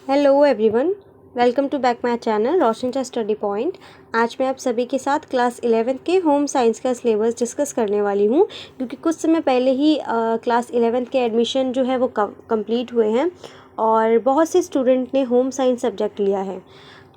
Hello everyone, welcome to back my channel Roshan चा study point. आज मैं आप सभी के साथ क्लास 11th के होम साइंस का सिलेबस डिस्कस करने वाली हूँ, क्योंकि कुछ समय पहले ही क्लास 11th के एडमिशन जो है वो कंप्लीट हुए हैं और बहुत से स्टूडेंट ने होम साइंस सब्जेक्ट लिया है।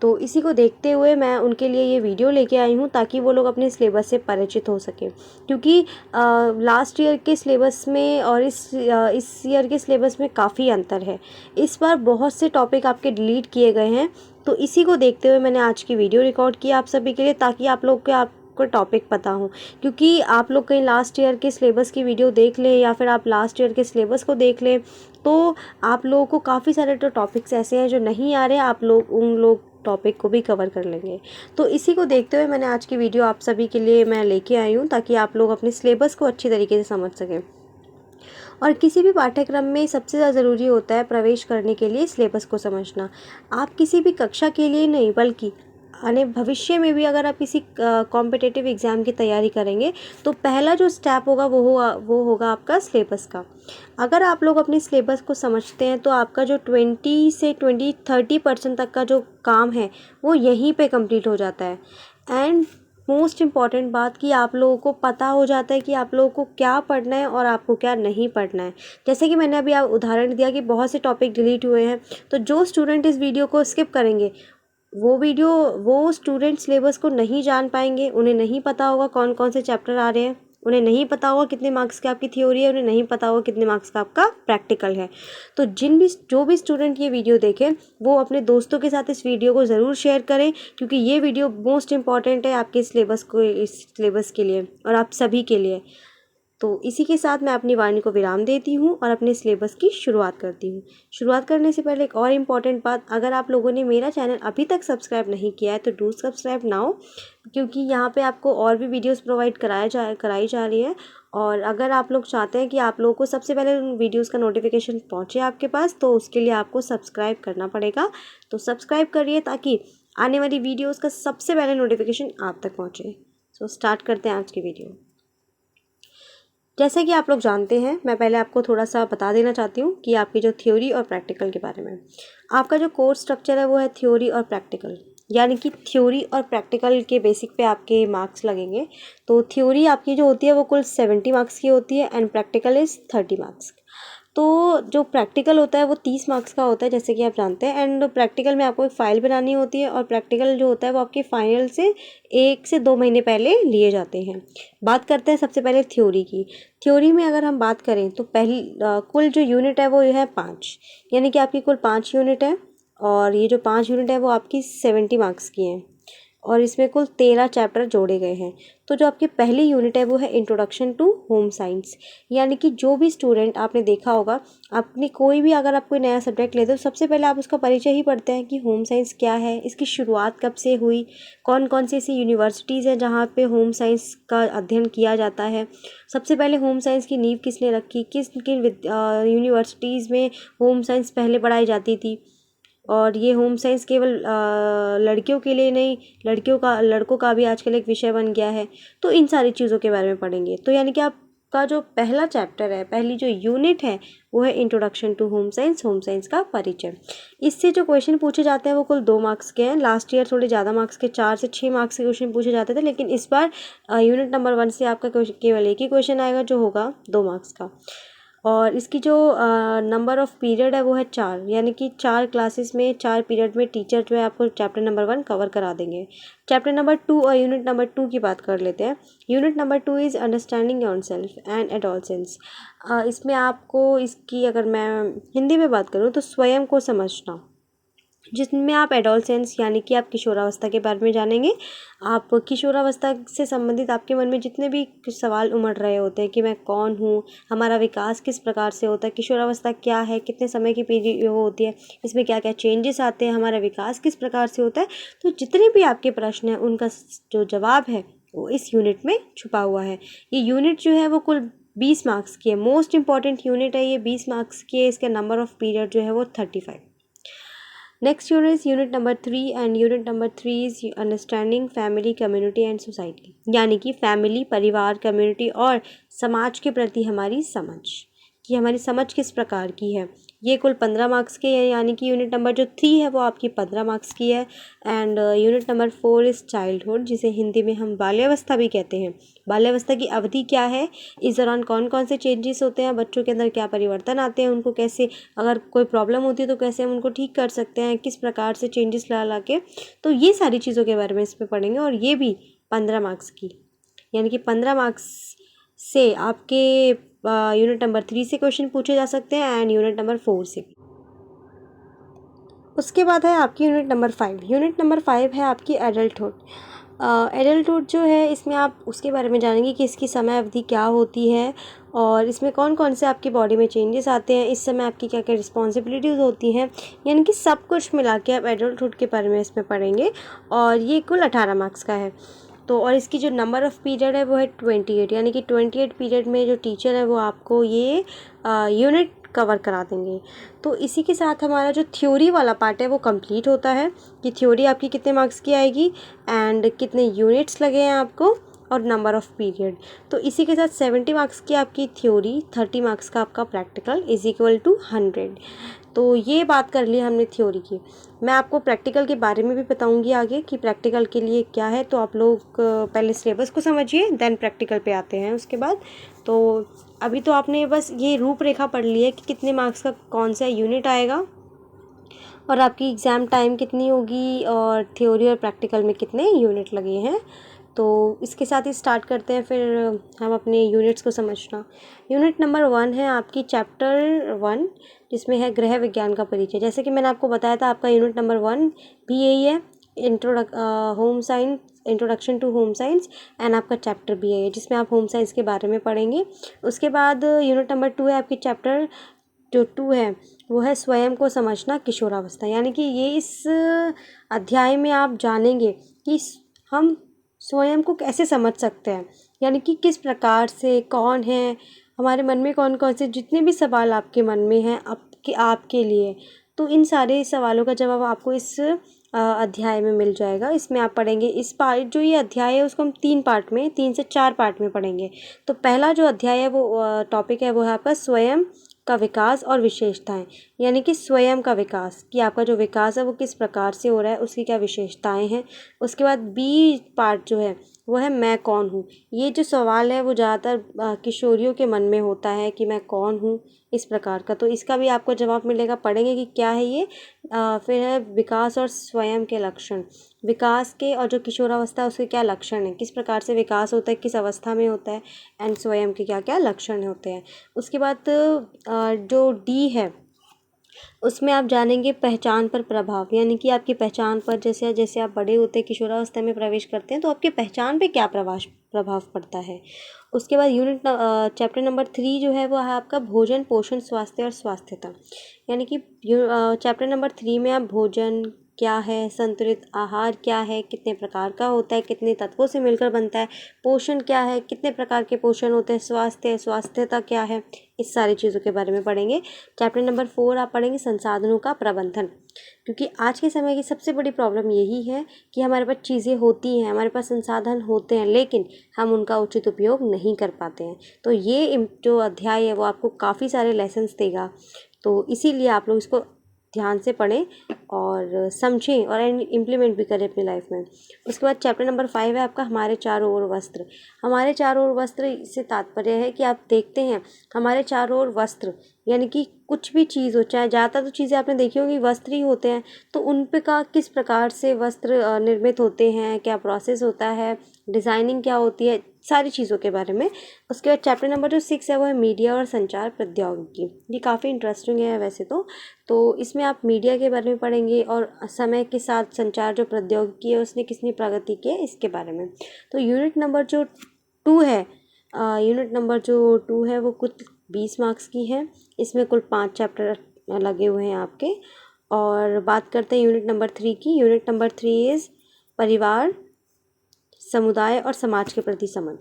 तो इसी को देखते हुए मैं उनके लिए ये वीडियो लेके आई हूँ ताकि वो लोग अपने सिलेबस से परिचित हो सकें, क्योंकि लास्ट ईयर के सिलेबस में और इस ईयर के सिलेबस में काफ़ी अंतर है। इस बार बहुत से टॉपिक आपके डिलीट किए गए हैं, तो इसी को देखते हुए मैंने आज की वीडियो रिकॉर्ड किया आप सभी के लिए, ताकि आप लोग के आपको टॉपिक पता हो। क्योंकि आप लोग कहीं लास्ट ईयर के सिलेबस की वीडियो देख लें या फिर आप लास्ट ईयर के सिलेबस को देख लें, तो आप लोगों को काफ़ी सारे तो टॉपिक्स ऐसे हैं जो नहीं आ रहे, आप लोग उन लोग टॉपिक को भी कवर कर लेंगे। तो इसी को देखते हुए मैंने आज की वीडियो आप सभी के लिए मैं लेके आई हूँ, ताकि आप लोग अपने सिलेबस को अच्छी तरीके से समझ सकें। और किसी भी पाठ्यक्रम में सबसे ज़्यादा ज़रूरी होता है प्रवेश करने के लिए सिलेबस को समझना। आप किसी भी कक्षा के लिए नहीं, बल्कि आने भविष्य में भी अगर आप किसी कॉम्पिटिटिव एग्ज़ाम की तैयारी करेंगे, तो पहला जो स्टेप होगा वो होगा आपका सिलेबस का। अगर आप लोग अपने सिलेबस को समझते हैं, तो आपका जो 20 से 30% तक का जो काम है वो यहीं पे कंप्लीट हो जाता है। एंड मोस्ट इम्पॉर्टेंट बात कि आप लोगों को पता हो जाता है कि आप लोगों को क्या पढ़ना है और आपको क्या नहीं पढ़ना है। जैसे कि मैंने अभी आप उदाहरण दिया कि बहुत से टॉपिक डिलीट हुए हैं, तो जो स्टूडेंट इस वीडियो को स्किप करेंगे वो स्टूडेंट सिलेबस को नहीं जान पाएंगे। उन्हें नहीं पता होगा कौन कौन से चैप्टर आ रहे हैं, उन्हें नहीं पता होगा कितने मार्क्स की आपकी थ्योरी है, उन्हें नहीं पता होगा कितने मार्क्स का आपका प्रैक्टिकल है। तो जो भी स्टूडेंट ये वीडियो देखें, वो अपने दोस्तों के साथ इस वीडियो को ज़रूर शेयर करें, क्योंकि ये वीडियो मोस्ट इम्पॉर्टेंट है आपके इस सिलेबस के लिए और आप सभी के लिए। तो इसी के साथ मैं अपनी वाणी को विराम देती हूँ और अपने सिलेबस की शुरुआत करती हूँ। शुरुआत करने से पहले एक और इम्पॉर्टेंट बात, अगर आप लोगों ने मेरा चैनल अभी तक सब्सक्राइब नहीं किया है तो डू सब्सक्राइब नाउ, क्योंकि यहाँ पे आपको और भी वीडियोस प्रोवाइड कराई जा रही है। और अगर आप लोग चाहते हैं कि आप लोगों को सबसे पहले उन वीडियोज़ का नोटिफिकेशन पहुँचे आपके पास, तो उसके लिए आपको सब्सक्राइब करना पड़ेगा। तो सब्सक्राइब करिए ताकि आने वाली वीडियोज़ का सबसे पहले नोटिफिकेशन आप तक पहुँचे। सो स्टार्ट करते हैं आज की वीडियो। जैसे कि आप लोग जानते हैं, मैं पहले आपको थोड़ा सा बता देना चाहती हूँ कि आपकी जो थ्योरी और प्रैक्टिकल के बारे में। आपका जो कोर्स स्ट्रक्चर है वो है थ्योरी और प्रैक्टिकल, यानी कि थ्योरी और प्रैक्टिकल के बेसिक पे आपके मार्क्स लगेंगे। तो थ्योरी आपकी जो होती है वो कुल 70 मार्क्स की होती है एंड प्रैक्टिकल इज़ 30 मार्क्स। तो जो प्रैक्टिकल होता है वो 30 मार्क्स का होता है, जैसे कि आप जानते हैं। एंड प्रैक्टिकल में आपको एक फ़ाइल बनानी होती है, और प्रैक्टिकल जो होता है वो आपके फाइनल से 1 से 2 महीने पहले लिए जाते हैं। बात करते हैं सबसे पहले थ्योरी की। थ्योरी में अगर हम बात करें तो कुल जो यूनिट है वो है 5, यानी कि आपकी कुल 5 यूनिट है, और ये जो 5 यूनिट है वो आपकी 70 मार्क्स की हैं, और इसमें कुल 13 चैप्टर जोड़े गए हैं। तो जो आपकी पहली यूनिट है वो है इंट्रोडक्शन टू होम साइंस, यानी कि जो भी स्टूडेंट आपने देखा होगा, आपने कोई भी अगर आप कोई नया सब्जेक्ट लेते हो, सबसे पहले आप उसका परिचय ही पढ़ते हैं कि होम साइंस क्या है, इसकी शुरुआत कब से हुई, कौन कौन सी ऐसी यूनिवर्सिटीज़ हैं जहाँ पे होम साइंस का अध्ययन किया जाता है, सबसे पहले होम साइंस की नींव किसने रखी, किन किन यूनिवर्सिटीज़ में होम साइंस पहले पढ़ाई जाती थी। और ये होम साइंस केवल लड़कियों के लिए नहीं, लड़कों का भी आजकल एक विषय बन गया है। तो इन सारी चीज़ों के बारे में पढ़ेंगे। तो यानी कि आपका जो पहला चैप्टर है, पहली जो यूनिट है वो है इंट्रोडक्शन टू होम साइंस का परिचय। इससे जो क्वेश्चन पूछे जाते हैं वो कुल 2 मार्क्स के हैं। लास्ट ईयर थोड़े ज़्यादा मार्क्स के 4 से 6 मार्क्स के क्वेश्चन पूछे जाते थे, लेकिन इस बार यूनिट नंबर 1 से आपका केवल एक ही क्वेश्चन आएगा, जो होगा 2 मार्क्स का। और इसकी जो नंबर ऑफ़ पीरियड है वो है 4, यानी कि 4 क्लासेस में 4 पीरियड में टीचर जो है आपको चैप्टर नंबर 1 कवर करा देंगे। चैप्टर नंबर 2 और यूनिट नंबर 2 की बात कर लेते हैं। Unit number 2 is understanding yourself and adolescence. इसमें आपको इसकी अगर मैं हिंदी में बात करूँ तो स्वयं को समझना, जिसमें आप एडोलसेंस यानी कि आप किशोरावस्था के बारे में जानेंगे। आप किशोरावस्था से संबंधित आपके मन में जितने भी सवाल उमड़ रहे होते हैं कि मैं कौन हूँ, हमारा विकास किस प्रकार से होता है, किशोरावस्था क्या है, कितने समय की पीरियड वो होती है, इसमें क्या क्या चेंजेस आते हैं, हमारा विकास किस प्रकार से होता है, तो जितने भी आपके प्रश्न हैं उनका जो जवाब है वो इस यूनिट में छुपा हुआ है। ये यूनिट जो है वो कुल 20 मार्क्स की है। मोस्ट इंपॉर्टेंट यूनिट है ये, 20 मार्क्स की है। इसका नंबर ऑफ़ पीरियड जो है वो 35। Next unit is unit number 3, and unit number 3 is understanding family, community and society, यानी कि फैमिली, परिवार, कम्युनिटी और समाज के प्रति हमारी समझ, कि हमारी समझ किस प्रकार की है। ये कुल 15 मार्क्स के हैं, यानी कि यूनिट नंबर जो 3 है वो आपकी 15 मार्क्स की है। And unit number 4 is childhood, जिसे हिंदी में हम बाल्यावस्था भी कहते हैं। बाल्यावस्था की अवधि क्या है, इस दौरान कौन कौन से चेंजेस होते हैं, बच्चों के अंदर क्या परिवर्तन आते हैं, उनको कैसे, अगर कोई प्रॉब्लम होती है तो कैसे हम उनको ठीक कर सकते हैं, किस प्रकार से चेंजेस ला के, तो ये सारी चीज़ों के बारे में इसमें पढ़ेंगे। और ये भी 15 मार्क्स की, यानी कि 15 मार्क्स से आपके यूनिट नंबर 3 से क्वेश्चन पूछे जा सकते हैं एंड यूनिट नंबर 4 से। उसके बाद है आपकी यूनिट नंबर 5। यूनिट नंबर 5 है आपकी एडल्टहुड। एडल्टहुड जो है, इसमें आप उसके बारे में जानेंगे कि इसकी समय अवधि क्या होती है और इसमें कौन कौन से आपकी बॉडी में चेंजेस आते हैं, इस समय आपकी क्या क्या रिस्पॉन्सिबिलिटीज़ होती हैं, यानी कि सब कुछ मिला के आप एडल्टहुड के बारे में इसमें पढ़ेंगे। और ये कुल 18 मार्क्स का है। तो और इसकी जो नंबर ऑफ़ पीरियड है वो है 28, यानी कि 28 पीरियड में जो टीचर है वो आपको ये यूनिट कवर करा देंगे। तो इसी के साथ हमारा जो थ्योरी वाला पार्ट है वो कंप्लीट होता है कि थ्योरी आपकी कितने मार्क्स की आएगी एंड कितने यूनिट्स लगे हैं आपको और नंबर ऑफ़ पीरियड। तो इसी के साथ 70 मार्क्स की आपकी थ्योरी, 30 मार्क्स का आपका प्रैक्टिकल इज इक्वल टू 100। तो ये बात कर ली हमने थ्योरी की। मैं आपको प्रैक्टिकल के बारे में भी बताऊंगी आगे कि प्रैक्टिकल के लिए क्या है। तो आप लोग पहले सिलेबस को समझिए, देन प्रैक्टिकल पे आते हैं उसके बाद। तो अभी तो आपने बस ये रूपरेखा पढ़ ली है कि कितने मार्क्स का कौन सा यूनिट आएगा और आपकी एग्ज़ाम टाइम कितनी होगी और थ्योरी और प्रैक्टिकल में कितने यूनिट लगे हैं। तो इसके साथ ही स्टार्ट करते हैं फिर हम अपने यूनिट्स को समझना। यूनिट नंबर 1 है आपकी चैप्टर 1, जिसमें है गृह विज्ञान का परिचय। जैसे कि मैंने आपको बताया था, आपका यूनिट नंबर 1 भी यही है, home science, introduction to home science, and आपका चैप्टर भी है जिसमें आप होम साइंस के बारे में पढ़ेंगे। उसके बाद यूनिट नंबर 2 है आपकी चैप्टर जो 2 है वो है स्वयं को समझना किशोरावस्था, यानी कि ये इस अध्याय में आप जानेंगे कि हम स्वयं को कैसे समझ सकते हैं, यानी कि किस प्रकार से, कौन है, हमारे मन में कौन कौन से जितने भी सवाल आपके मन में हैं आपके लिए, तो इन सारे सवालों का जवाब आपको इस अध्याय में मिल जाएगा। इसमें आप पढ़ेंगे इस पार्ट, जो ये अध्याय है उसको हम 3 से 4 पार्ट में पढ़ेंगे। तो पहला जो अध्याय है वो टॉपिक है वो है आपका स्वयं का विकास और विशेषताएं, यानी कि स्वयं का विकास, कि आपका जो विकास है वो किस प्रकार से हो रहा है, उसकी क्या विशेषताएं हैं। उसके बाद बी पार्ट जो है वो है मैं कौन हूँ। ये जो सवाल है वो ज़्यादातर किशोरियों के मन में होता है कि मैं कौन हूँ, इस प्रकार का। तो इसका भी आपको जवाब मिलेगा, पढ़ेंगे कि क्या है ये। फिर है विकास और स्वयं के लक्षण, विकास के और जो किशोरावस्था है उसके क्या लक्षण हैं, किस प्रकार से विकास होता है, किस अवस्था में होता है, एंड स्वयं के क्या क्या लक्षण होते हैं। उसके बाद जो डी है उसमें आप जानेंगे पहचान पर प्रभाव, यानी कि आपकी पहचान पर, जैसे जैसे आप बड़े होते हैं, किशोरावस्था में प्रवेश करते हैं, तो आपकी पहचान पे क्या प्रभाव पड़ता है। उसके बाद चैप्टर नंबर 3 जो है वो है आपका भोजन, पोषण, स्वास्थ्य और स्वास्थ्यता, यानी कि चैप्टर नंबर 3 में आप भोजन क्या है, संतुलित आहार क्या है, कितने प्रकार का होता है, कितने तत्वों से मिलकर बनता है, पोषण क्या है, कितने प्रकार के पोषण होते हैं, स्वास्थ्यता क्या है, इस सारी चीज़ों के बारे में पढ़ेंगे। चैप्टर नंबर 4 आप पढ़ेंगे संसाधनों का प्रबंधन, क्योंकि आज के समय की सबसे बड़ी प्रॉब्लम यही है कि हमारे पास चीज़ें होती हैं, हमारे पास संसाधन होते हैं, लेकिन हम उनका उचित उपयोग नहीं कर पाते हैं। तो ये जो अध्याय है वो आपको काफ़ी सारे लेसन्स देगा, तो इसीलिए आप लोग इसको ध्यान से पढ़ें और समझें और इम्प्लीमेंट भी करें अपनी लाइफ में। उसके बाद चैप्टर नंबर 5 है आपका हमारे चारों ओर वस्त्र। हमारे चारों ओर वस्त्र से तात्पर्य है कि आप देखते हैं हमारे चारों ओर वस्त्र, यानी कि कुछ भी चीज़ हो, चाहे ज़्यादातर तो चीज़ें आपने देखी होंगी वस्त्र ही होते हैं, तो उन पे का किस प्रकार से वस्त्र निर्मित होते हैं, क्या प्रोसेस होता है, डिज़ाइनिंग क्या होती है, सारी चीज़ों के बारे में। उसके बाद चैप्टर नंबर जो 6 है वो है मीडिया और संचार प्रौद्योगिकी। ये काफ़ी इंटरेस्टिंग है वैसे तो इसमें आप मीडिया के बारे में पढ़ेंगे और समय के साथ संचार जो प्रौद्योगिकी है उसने कितनी प्रगति की है, इसके बारे में। तो यूनिट नंबर जो 2 है वो कुल 20 मार्क्स की है। इसमें कुल 5 चैप्टर लगे हुए हैं आपके। और बात करते हैं यूनिट नंबर 3 की। यूनिट नंबर 3 इज़ परिवार, समुदाय और समाज के प्रति समझ,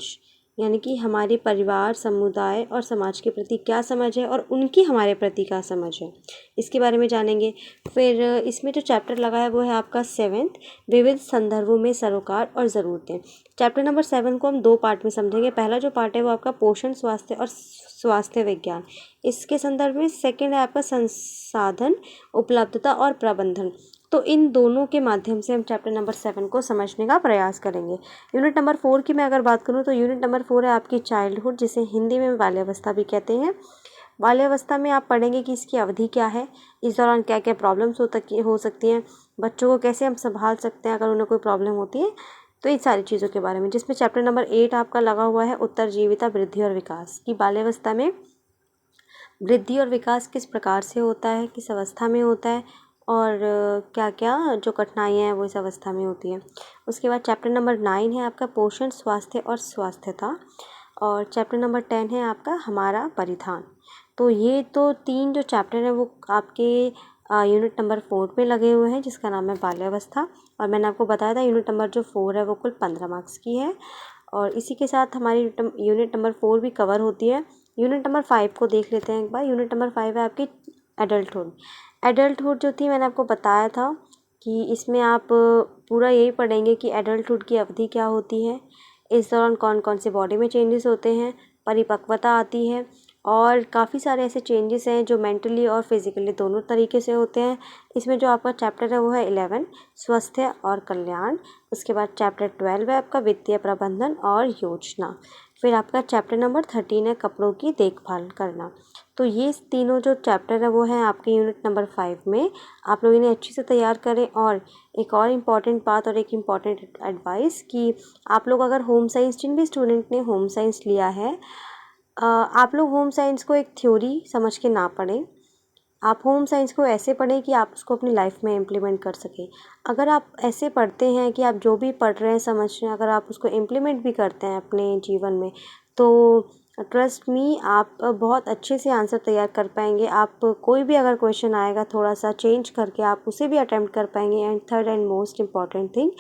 यानी कि हमारे परिवार, समुदाय और समाज के प्रति क्या समझ है और उनकी हमारे प्रति क्या समझ है, इसके बारे में जानेंगे। फिर इसमें जो चैप्टर लगा है वो है आपका 7th, विविध संदर्भों में सरोकार और ज़रूरतें। चैप्टर नंबर 7 को हम 2 पार्ट में समझेंगे। पहला जो पार्ट है वो आपका पोषण, स्वास्थ्य और स्वास्थ्य विज्ञान, इसके संदर्भ में। सेकंड है आपका संसाधन, उपलब्धता और प्रबंधन। तो इन दोनों के माध्यम से हम चैप्टर नंबर 7 को समझने का प्रयास करेंगे। यूनिट नंबर 4 की मैं अगर बात करूँ तो यूनिट नंबर 4 है आपकी चाइल्डहुड, जिसे हिंदी में बाल्यावस्था भी कहते हैं। बाल्यावस्था में आप पढ़ेंगे कि इसकी अवधि क्या है, इस दौरान क्या क्या प्रॉब्लम्स हो सकती हैं, बच्चों को कैसे हम संभाल सकते हैं अगर उन्हें कोई प्रॉब्लम होती है, तो इन सारी चीज़ों के बारे में। जिसमें चैप्टर नंबर 8 आपका लगा हुआ है उत्तरजीविता, वृद्धि और विकास, की बाल्यावस्था में वृद्धि और विकास किस प्रकार से होता है, किस अवस्था में होता है, और क्या क्या जो कठिनाइयाँ हैं वो इस अवस्था में होती हैं। उसके बाद चैप्टर नंबर 9 है आपका पोषण, स्वास्थ्य और स्वास्थ्यता, और चैप्टर नंबर 10 है आपका हमारा परिधान। तो ये तो 3 जो चैप्टर हैं वो आपके यूनिट नंबर 4 में लगे हुए हैं, जिसका नाम है बाल्यावस्था। और मैंने आपको बताया था यूनिट नंबर जो 4 है वो कुल 15 मार्क्स की है, और इसी के साथ हमारी यूनिट नंबर 4 भी कवर होती है। यूनिट नंबर 5 को देख लेते हैं एक बार। यूनिट नंबर 5 है आपकी एडल्टहुड। एडल्टहुड जो थी मैंने आपको बताया था कि इसमें आप पूरा यही पढ़ेंगे कि एडल्टहुड की अवधि क्या होती है, इस दौरान कौन कौन से बॉडी में चेंजेस होते हैं, परिपक्वता आती है, और काफ़ी सारे ऐसे चेंजेस हैं जो मेंटली और फिजिकली दोनों तरीके से होते हैं। इसमें जो आपका चैप्टर है वो है 11 स्वास्थ्य और कल्याण। उसके बाद चैप्टर 12 है आपका वित्तीय प्रबंधन और योजना। फिर आपका चैप्टर नंबर 13 है कपड़ों की देखभाल करना। तो ये तीनों जो चैप्टर है वो हैं आपके यूनिट नंबर 5 में। आप लोग इन्हें अच्छे से तैयार करें। और एक और इम्पॉर्टेंट बात और एक इम्पॉर्टेंट एडवाइस कि आप लोग अगर होम साइंस, जिन भी स्टूडेंट ने होम साइंस लिया है, आप लोग होम साइंस को एक थ्योरी समझ के ना पढ़ें। आप होम साइंस को ऐसे पढ़ें कि आप उसको अपनी लाइफ में इम्प्लीमेंट कर सकें। अगर आप ऐसे पढ़ते हैं कि आप जो भी पढ़ रहे हैं, समझ रहे हैं, अगर आप उसको इम्प्लीमेंट भी करते हैं अपने जीवन में, तो ट्रस्ट मी आप बहुत अच्छे से आंसर तैयार कर पाएंगे। आप कोई भी अगर क्वेश्चन आएगा थोड़ा सा चेंज करके आप उसे भी अटेम्प्ट कर पाएंगे। And third and most important thing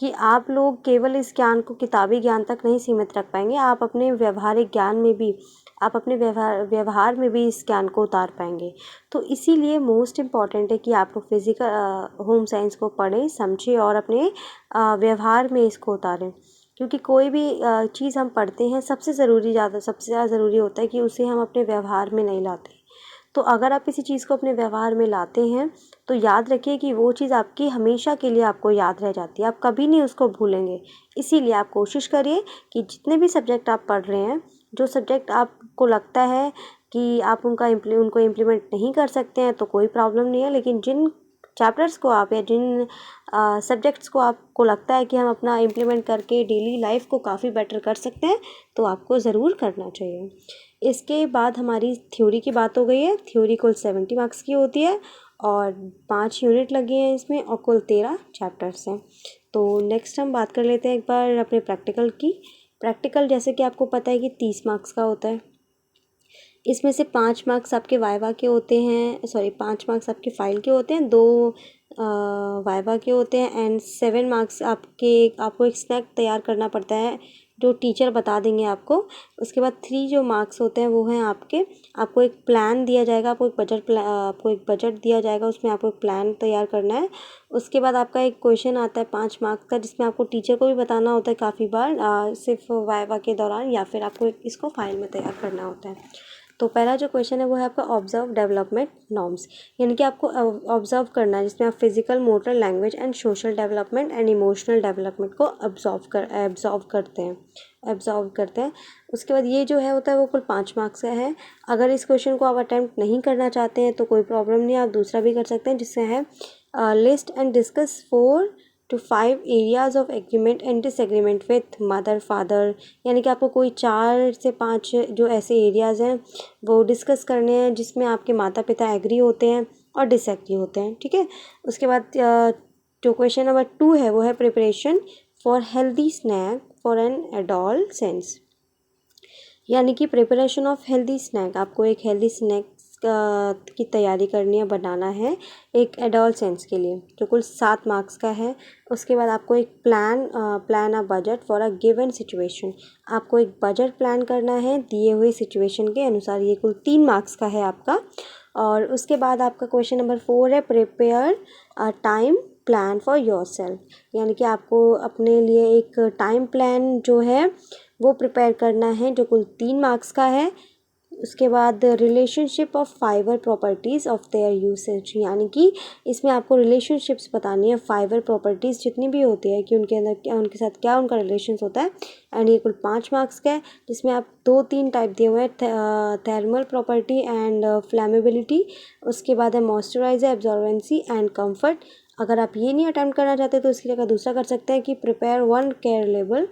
कि आप लोग केवल इस ज्ञान को किताबी ज्ञान तक नहीं सीमित रख पाएंगे, आप अपने व्यवहारिक ज्ञान में भी, आप अपने व्यवहार में भी इस ज्ञान को उतार पाएंगे। तो इसीलिए मोस्ट इम्पॉर्टेंट है कि आप लोग फिजिकल होम साइंस को पढ़ें, समझें और अपने व्यवहार में इसको उतारें। क्योंकि कोई भी चीज़ हम पढ़ते हैं सबसे ज़्यादा ज़रूरी होता है कि उसे हम अपने व्यवहार में नहीं लाते। तो अगर आप किसी चीज़ को अपने व्यवहार में लाते हैं तो याद रखिए कि वो चीज़ आपकी हमेशा के लिए आपको याद रह जाती है, आप कभी नहीं उसको भूलेंगे। इसीलिए आप कोशिश करिए कि जितने भी सब्जेक्ट आप पढ़ रहे हैं, जो सब्जेक्ट आपको लगता है कि आप उनको इम्प्लीमेंट नहीं कर सकते हैं तो कोई प्रॉब्लम नहीं है, लेकिन जिन चैप्टर्स को आप या जिन सब्जेक्ट्स को आपको लगता है कि हम अपना इम्प्लीमेंट करके डेली लाइफ को काफ़ी बेटर कर सकते हैं, तो आपको ज़रूर करना चाहिए। इसके बाद हमारी थ्योरी की बात हो गई है। थ्योरी कुल 70 मार्क्स की होती है और 5 यूनिट लगे हैं इसमें और कुल 13 चैप्टर्स हैं। तो नेक्स्ट हम बात कर लेते हैं एक बार अपने प्रैक्टिकल की। प्रैक्टिकल जैसे कि आपको पता है कि 30 मार्क्स का होता है। इसमें से 5 मार्क्स आपके वाइवा के होते हैं, 5 मार्क्स आपके फाइल के होते हैं, 2 वाइवा के होते हैं, एंड 7 मार्क्स आपको एक स्नैक तैयार करना पड़ता है जो टीचर बता देंगे आपको। उसके बाद 3 जो मार्क्स होते हैं वो हैं आपको एक प्लान दिया जाएगा, आपको एक बजट दिया जाएगा, उसमें आपको एक प्लान तैयार करना है। उसके बाद आपका एक क्वेश्चन आता है 5 मार्क्स का, जिसमें आपको टीचर को भी बताना होता है काफ़ी बार, सिर्फ वाइवा के दौरान, या फिर आपको इसको फाइल में तैयार करना होता है। तो पहला जो क्वेश्चन है वो है आपका ऑब्जर्व डेवलपमेंट नॉर्म्स, यानी कि आपको ऑब्जर्व करना है, जिसमें आप physical, motor, language and social development and emotional development को एब्जॉर्व करते हैं। उसके बाद ये जो है होता है वो कुल 5 मार्क्स का है। अगर इस क्वेश्चन को आप अटैम्प्ट नहीं करना चाहते हैं तो कोई प्रॉब्लम नहीं, आप दूसरा भी कर सकते हैं, जिससे है list and discuss 4 to 5 areas of agreement and disagreement with mother father, यानी कि आपको कोई 4 से 5 जो ऐसे एरियाज़ हैं वो डिस्कस करने हैं जिसमें आपके माता पिता एग्री होते हैं और डिसएग्री होते हैं, ठीक है। उसके बाद जो क्वेश्चन नंबर 2 है वो है preparation for healthy snack for an adolescence, यानी कि प्रिपरेशन ऑफ हेल्दी स्नैक, आपको एक हेल्दी स्नैक की तैयारी करनी है, बनाना है एक एडोलसेंस के लिए, जो कुल 7 मार्क्स का है। उसके बाद आपको एक plan a budget for a given situation, आपको एक बजट प्लान करना है दिए हुए सिचुएशन के अनुसार, ये कुल 3 मार्क्स का है आपका। और उसके बाद आपका क्वेश्चन नंबर 4 है prepare a time plan for yourself, यानी कि आपको अपने लिए एक टाइम प्लान जो है वो प्रिपेयर करना है, जो कुल 3 मार्क्स का है। उसके बाद relationship of fibre properties of their usage, यानी कि इसमें आपको रिलेशनशिप्स बतानी है फाइबर प्रॉपर्टीज़ जितनी भी होती है कि उनके अंदर क्या, उनके साथ क्या उनका रिलेशंस होता है। एंड ये कुल 5 मार्क्स का है, जिसमें आप 2-3 टाइप दिए हुए हैं, थर्मल प्रॉपर्टी एंड फ्लैमेबिलिटी। उसके बाद है मॉइस्चराइजर, एब्जॉर्बेंसी एंड कम्फर्ट। अगर आप ये नहीं अटेम्प्ट करना चाहते तो इसकी जगह दूसरा कर सकते हैं कि prepare one care label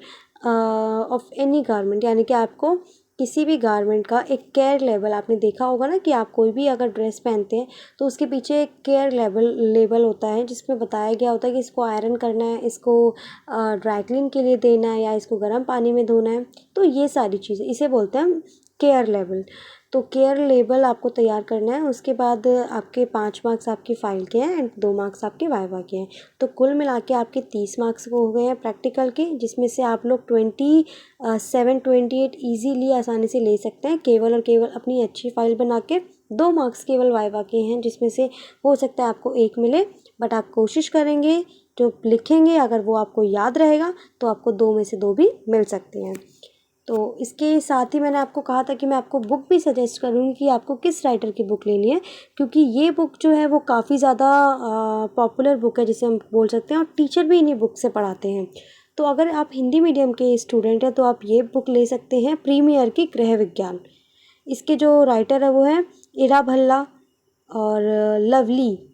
of any garment, यानी कि आपको किसी भी गारमेंट का एक केयर लेवल, आपने देखा होगा ना कि आप कोई भी अगर ड्रेस पहनते हैं तो उसके पीछे एक केयर लेबल होता है जिसमें बताया गया होता है कि इसको आयरन करना है, इसको ड्राई क्लीन के लिए देना है या इसको गर्म पानी में धोना है। तो ये सारी चीज़ें इसे बोलते हैं केयर लेवल। तो केयर लेबल आपको तैयार करना है। उसके बाद आपके 5 मार्क्स आपकी फ़ाइल के हैं एंड 2 मार्क्स आपके वाइवा के हैं। तो कुल मिला के आपके 30 मार्क्स हो गए हैं प्रैक्टिकल के, जिसमें से आप लोग 27-28 ईजीली आसानी से ले सकते हैं, केवल और केवल अपनी अच्छी फ़ाइल बना के। 2 मार्क्स केवल वाइवा के हैं, जिसमें से हो सकता है आपको 1 मिले, बट आप कोशिश करेंगे, जो लिखेंगे अगर वो आपको याद रहेगा तो आपको 2 में से 2 भी मिल सकते हैं। तो इसके साथ ही मैंने आपको कहा था कि मैं आपको बुक भी सजेस्ट करूँगी कि आपको किस राइटर की बुक लेनी है, क्योंकि ये बुक जो है वो काफ़ी ज़्यादा पॉपुलर बुक है जिसे हम बोल सकते हैं, और टीचर भी इन्हीं बुक से पढ़ाते हैं। तो अगर आप हिंदी मीडियम के स्टूडेंट हैं तो आप ये बुक ले सकते हैं, प्रीमियर की गृह विज्ञान। इसके जो राइटर है वो है इरा भल्ला और लवली।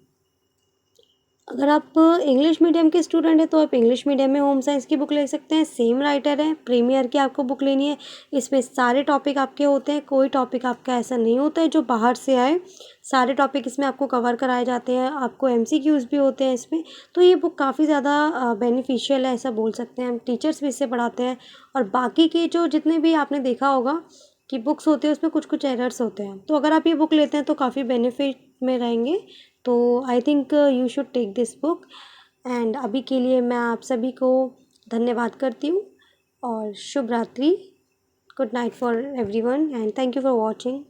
अगर आप इंग्लिश मीडियम के स्टूडेंट हैं तो आप इंग्लिश मीडियम में होम साइंस की बुक ले सकते हैं, सेम राइटर है, प्रीमियर की आपको बुक लेनी है। इसमें सारे टॉपिक आपके होते हैं, कोई टॉपिक आपका ऐसा नहीं होता है जो बाहर से आए, सारे टॉपिक इसमें आपको कवर कराए जाते हैं, आपको MCQs भी होते हैं इसमें। तो ये बुक काफ़ी ज़्यादा बेनिफिशियल है, ऐसा बोल सकते हैं हम, टीचर्स भी इससे पढ़ाते हैं। और बाकी के जो जितने भी आपने देखा होगा कि बुक्स होते हैं उसमें कुछ कुछ एरर्स होते हैं, तो अगर आप ये बुक लेते हैं तो काफ़ी बेनिफिट में रहेंगे। तो I think you should take this book. And अभी के लिए मैं आप सभी को धन्यवाद करती हूँ और शुभ रात्रि। Good night for everyone and thank you for watching.